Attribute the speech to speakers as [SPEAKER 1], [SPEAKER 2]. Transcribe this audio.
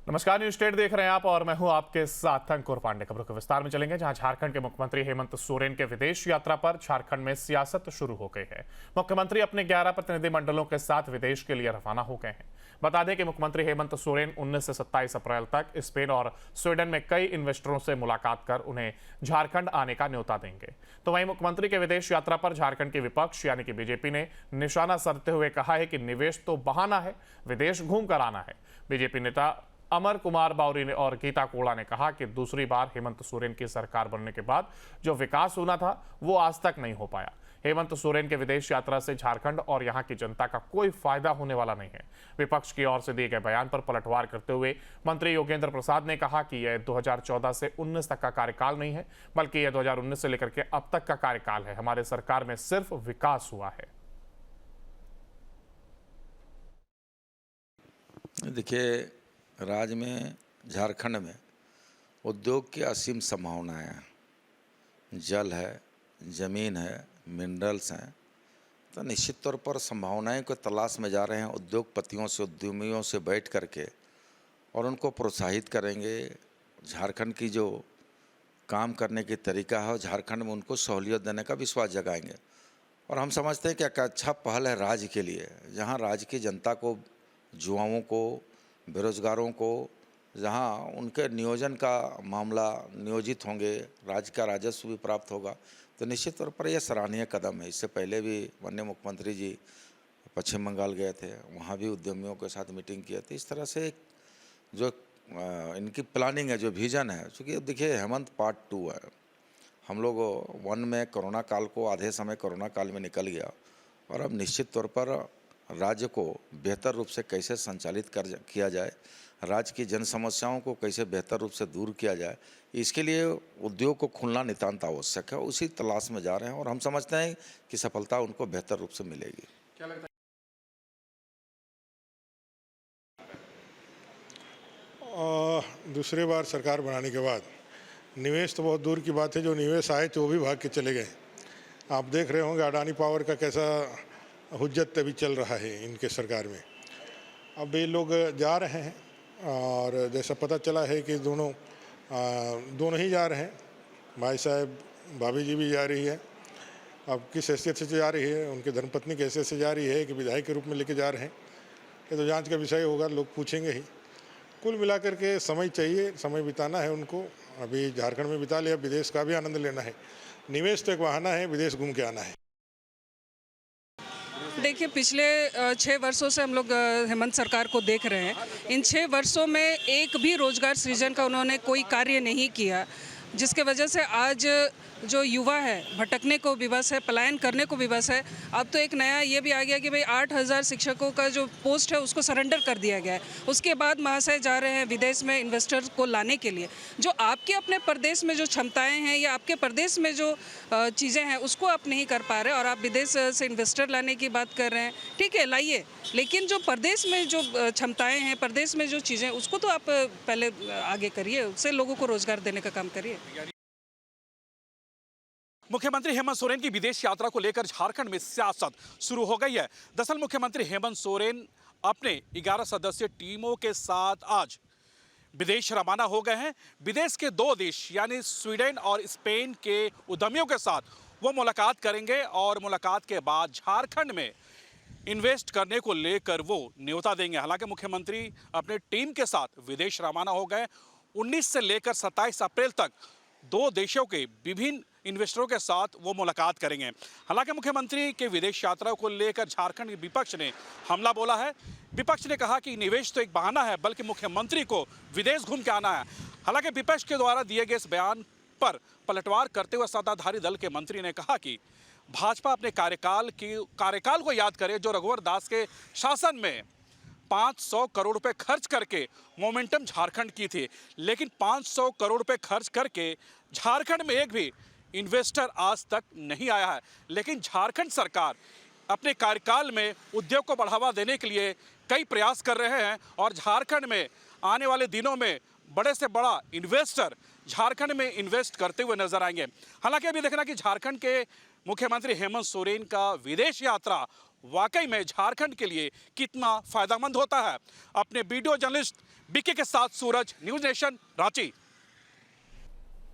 [SPEAKER 1] नमस्कार, news state देख रहे हैं आप और मैं हूं आपके साथ अंकुर पांडे। खबरों के विस्तार में चलेंगे, जहां झारखंड के मुख्यमंत्री हेमंत सोरेन के विदेश यात्रा पर झारखंड में सियासत शुरू हो गई है। मुख्यमंत्री अपने 11 प्रतिनिधिमंडलों के साथ विदेश के लिए रवाना हो गए हैं। बता दें कि मुख्यमंत्री हेमंत सोरेन 19 से 27 अप्रैल तक स्पेन और स्वीडन में कई इन्वेस्टरों से मुलाकात कर उन्हें झारखंड आने का न्योता देंगे। तो वहीं मुख्यमंत्री के विदेश यात्रा पर झारखंड के विपक्ष यानी कि बीजेपी ने निशाना साधते हुए कहा है कि निवेश तो बहाना है, विदेश घूम कर आना है। बीजेपी नेता अमर कुमार बावरी ने और गीता कोड़ा ने कहा कि दूसरी बार हेमंत सोरेन की सरकार बनने के बाद जो विकास होना था वो आज तक नहीं हो पाया। हेमंत सोरेन के विदेश यात्रा से झारखंड और यहां की जनता का कोई फायदा होने वाला नहीं है। विपक्ष की ओर से दिए गए बयान पर पलटवार करते हुए मंत्री योगेंद्र प्रसाद ने कहा कि यह 2014 से 19 तक का कार्यकाल नहीं है, बल्कि यह 2019 से लेकर के अब तक का कार्यकाल है। हमारे सरकार में सिर्फ विकास हुआ है।
[SPEAKER 2] देखिए, राज्य में झारखंड में उद्योग की असीम संभावनाएं हैं। जल है, ज़मीन है, मिनरल्स हैं, तो निश्चित तौर पर संभावनाएं को तलाश में जा रहे हैं। उद्योगपतियों से, उद्यमियों से बैठ करके और उनको प्रोत्साहित करेंगे। झारखंड की जो काम करने की तरीका है, झारखंड में उनको सहूलियत देने का विश्वास जगाएंगे। और हम समझते हैं कि एक अच्छा पहल है राज्य के लिए, जहाँ राज्य की जनता को, युवाओं को, बेरोजगारों को, जहां उनके नियोजन का मामला नियोजित होंगे, राज्य का राजस्व भी प्राप्त होगा, तो निश्चित तौर पर यह सराहनीय कदम है। इससे पहले भी माननीय मुख्यमंत्री जी पश्चिम बंगाल गए थे, वहां भी उद्यमियों के साथ मीटिंग की थी। इस तरह से जो इनकी प्लानिंग है, जो विजन है, चूँकि देखिए हेमंत पार्ट 2 है। हम लोग 1 में कोरोना काल को, आधे समय कोरोना काल में निकल गया और अब निश्चित तौर पर राज्य को बेहतर रूप से कैसे संचालित किया जाए, राज्य की जन समस्याओं को कैसे बेहतर रूप से दूर किया जाए, इसके लिए उद्योग को खुलना नितांत आवश्यक है। उसी तलाश में जा रहे हैं और हम समझते हैं कि सफलता उनको बेहतर रूप से मिलेगी। क्या लगता
[SPEAKER 3] है दूसरी बार सरकार बनाने के बाद निवेश तो बहुत दूर की बात है, जो निवेश आए थे वो भी भाग के चले गए। आप देख रहे होंगे अडानी पावर का कैसा हुज्जत अभी चल रहा है इनके सरकार में। अब ये लोग जा रहे हैं और जैसा पता चला है कि दोनों ही जा रहे हैं। भाई साहब, भाभी जी भी जा रही है। अब किस हैसियत से जा रही है, उनके धर्मपत्नी की हैसियत से जा रही है कि विधायक के रूप में लेके जा रहे हैं, ये तो जांच का विषय होगा, लोग पूछेंगे ही। कुल मिलाकर के समय चाहिए, समय बिताना है उनको। अभी झारखंड में बिता लिया, विदेश का भी आनंद लेना है। निवेश तो एक बहाना है, विदेश घूम के आना है।
[SPEAKER 4] देखिए, पिछले 6 वर्षों से हम लोग हेमंत सरकार को देख रहे हैं। इन 6 वर्षों में एक भी रोजगार सृजन का उन्होंने कोई कार्य नहीं किया, जिसके वजह से आज जो युवा है भटकने को विवश है, पलायन करने को विवश है। अब तो एक नया ये भी आ गया कि भाई 8,000 शिक्षकों का जो पोस्ट है उसको सरेंडर कर दिया गया है। उसके बाद महाशय जा रहे हैं विदेश में इन्वेस्टर्स को लाने के लिए। जो आपके अपने प्रदेश में जो क्षमताएं हैं या आपके प्रदेश में जो चीज़ें हैं उसको आप नहीं कर पा रहे और आप विदेश से इन्वेस्टर लाने की बात कर रहे हैं। ठीक है, लाइए, लेकिन जो प्रदेश में जो क्षमताएँ हैं, प्रदेश में जो चीज़ें, उसको तो आप पहले आगे करिए, उससे लोगों को रोजगार देने का काम करिए।
[SPEAKER 5] मुख्यमंत्री हेमंत सोरेन की विदेश यात्रा को लेकर झारखंड में सियासत शुरू हो गई है। दरअसल मुख्यमंत्री हेमंत सोरेन अपने 11 सदस्यीय टीमों के साथ आज विदेश रवाना हो गए हैं। विदेश के 2 देश यानी स्वीडन और स्पेन के उद्यमियों के साथ वो मुलाकात करेंगे और मुलाकात के बाद झारखंड में इन्वेस्ट करने को लेकर वो न्योता देंगे। हालांकि मुख्यमंत्री अपने टीम के साथ विदेश रवाना हो गए। 19 से लेकर 27 अप्रैल तक 2 देशों के विभिन्न इन्वेस्टरों के साथ वो मुलाकात करेंगे। हालांकि मुख्यमंत्री के विदेश यात्रा को लेकर झारखंड के विपक्ष ने हमला बोला है। विपक्ष ने कहा कि निवेश तो एक बहाना है, बल्कि मुख्यमंत्री को विदेश घूम के आना है। हालांकि विपक्ष के द्वारा दिए गए इस बयान पर पलटवार करते हुए सत्ताधारी दल के मंत्री ने कहा कि भाजपा अपने कार्यकाल को याद करे, जो रघुवर दास के शासन में 500 करोड़ रुपए खर्च करके मोमेंटम झारखंड की थी। लेकिन 500 करोड़ रुपए खर्च करके झारखंड में एक भी इन्वेस्टर आज तक नहीं आया है। लेकिन झारखंड सरकार अपने कार्यकाल में उद्योग को बढ़ावा देने के लिए कई प्रयास कर रहे हैं और झारखंड में आने वाले दिनों में बड़े से बड़ा इन्वेस्टर झारखंड में इन्वेस्ट करते हुए नजर आएंगे। हालांकि अभी देखना कि झारखंड के मुख्यमंत्री हेमंत सोरेन का विदेश यात्रा वाकई में झारखंड के लिए कितना फायदेमंद होता है। अपने वीडियो जर्नलिस्ट बीके के साथ सूरज, न्यूज़ नेशन, रांची।